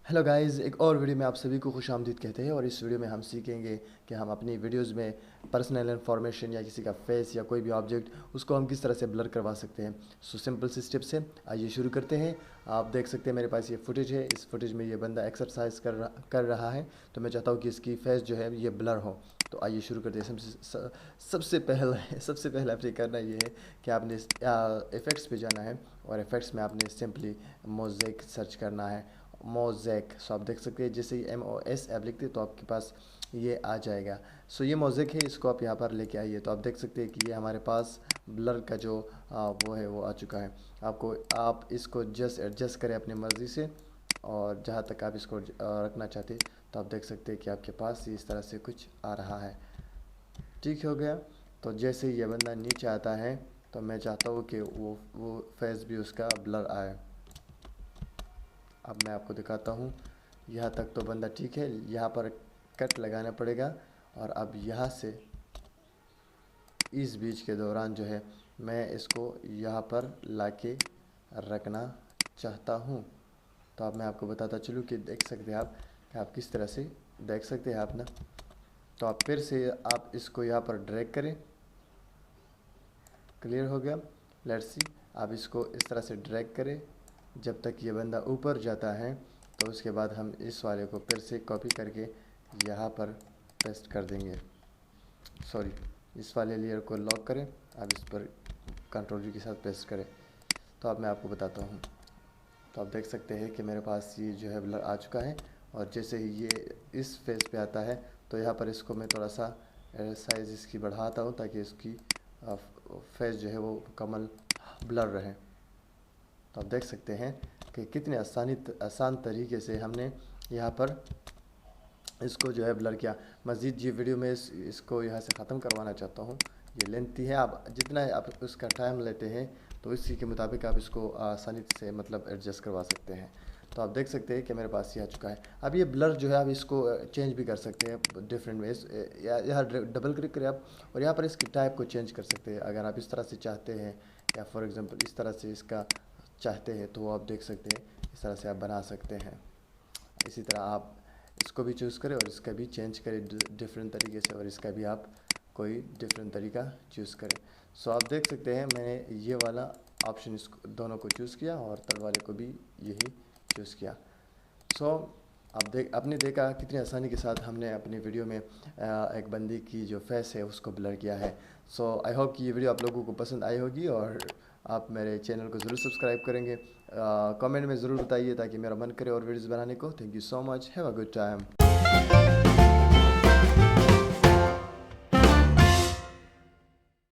Hello guys, एक और video में आप सभी को खुशामदीद कहते हैं। और इस वीडियो में हम सीखेंगे कि हम अपनी वीडियोस में पर्सनल इन्फॉर्मेशन या किसी का फेस या कोई भी ऑब्जेक्ट उसको हम किस तरह से ब्लर करवा सकते हैं। सिंपल सी स्टेप्स है, आइए शुरू करते हैं। आप देख सकते हैं मेरे पास ये फुटेज है। इस फुटेज में ये बंदा एक्सरसाइज कर रहा है, तो मैं चाहता हूँ कि इसकी फेस जो है ये ब्लर हो। तो आइए शुरू करते हैं। सबसे पहले आपने करना ये है कि आपने इफ़ेक्ट्स पे जाना है और इफ़ेक्ट्स में आपने सिंपली मोज़ेक सर्च करना है। मोज़ेक, सो आप देख सकते हैं जैसे ही MOS ऐप लिखते हैं तो आपके पास ये आ जाएगा। सो ये मोज़ेक है, इसको आप यहाँ पर लेके आइए। तो आप देख सकते हैं कि ये हमारे पास ब्लर का जो वो है वो आ चुका है। आप इसको जस्ट एडजस्ट करें अपनी मर्ज़ी से, और जहाँ तक आप इसको रखना चाहते हैं तो आप देख सकते हैं कि आपके पास इस तरह से कुछ आ रहा है। ठीक हो गया। तो जैसे ही ये बंदा नीचे आता है तो मैं चाहता हूँ कि वो फेस भी उसका ब्लर आए। अब मैं आपको दिखाता हूँ। यहाँ तक तो बंदा ठीक है, यहाँ पर कट लगाना पड़ेगा। और अब यहाँ से इस बीच के दौरान जो है मैं इसको यहाँ पर लाके रखना चाहता हूँ। तो अब मैं आपको बताता चलूँ कि देख सकते हैं आप कि आप किस तरह से देख सकते हैं आप ना। तो आप फिर से आप इसको यहाँ पर ड्रैग करें। क्लियर हो गया। लेट्स सी, आप इसको इस तरह से ड्रैग करें जब तक ये बंदा ऊपर जाता है। तो उसके बाद हम इस वाले को फिर से कॉपी करके यहाँ पर पेस्ट कर देंगे। सॉरी, इस वाले लेयर को लॉक करें, अब इस पर कंट्रोल V के साथ पेस्ट करें। तो अब मैं आपको बताता हूँ। तो आप देख सकते हैं कि मेरे पास ये जो है ब्लर आ चुका है। और जैसे ही ये इस फेस पे आता है तो यहाँ पर इसको मैं थोड़ा सा साइज़ इसकी बढ़ाता हूँ ताकि इसकी फेस जो है वो मुकम्मल ब्लर रहे। तो आप देख सकते हैं कि कितने आसान तरीके से हमने यहाँ पर इसको जो है ब्लर किया। मज़ीद ये वीडियो में इसको यहाँ से ख़त्म करवाना चाहता हूँ। ये लेंथी है, आप जितना आप उसका टाइम लेते हैं तो इसी के मुताबिक आप इसको आसानी से मतलब एडजस्ट करवा सकते हैं। तो आप देख सकते हैं कि मेरे पास ये आ चुका है। अब ये ब्लर जो है आप इसको चेंज भी कर सकते हैं डिफरेंट वेज। यहाँ डबल क्लिक करें आप और यहाँ पर इसकी टाइप को चेंज कर सकते हैं। अगर आप इस तरह से चाहते हैं या फॉर एग्ज़ाम्पल इस तरह से इसका चाहते हैं तो आप देख सकते हैं इस तरह से आप बना सकते हैं। इसी तरह आप इसको भी चूज़ करें और इसका भी चेंज करें डिफरेंट तरीके से, और इसका भी आप कोई डिफरेंट तरीका चूज़ करें। सो आप देख सकते हैं मैंने ये वाला ऑप्शन इसको दोनों को चूज़ किया और तल वाले को भी यही चूज़ किया। सो आपने देखा कितनी आसानी के साथ हमने अपनी वीडियो में एक बंदी की जो फेस है उसको ब्लर किया है। सो आई होप कि ये वीडियो आप लोगों को पसंद आई होगी और आप मेरे चैनल को ज़रूर सब्सक्राइब करेंगे। कमेंट में ज़रूर बताइए ताकि मेरा मन करे और वीडियोज़ बनाने को। Thank you so much, have a good time.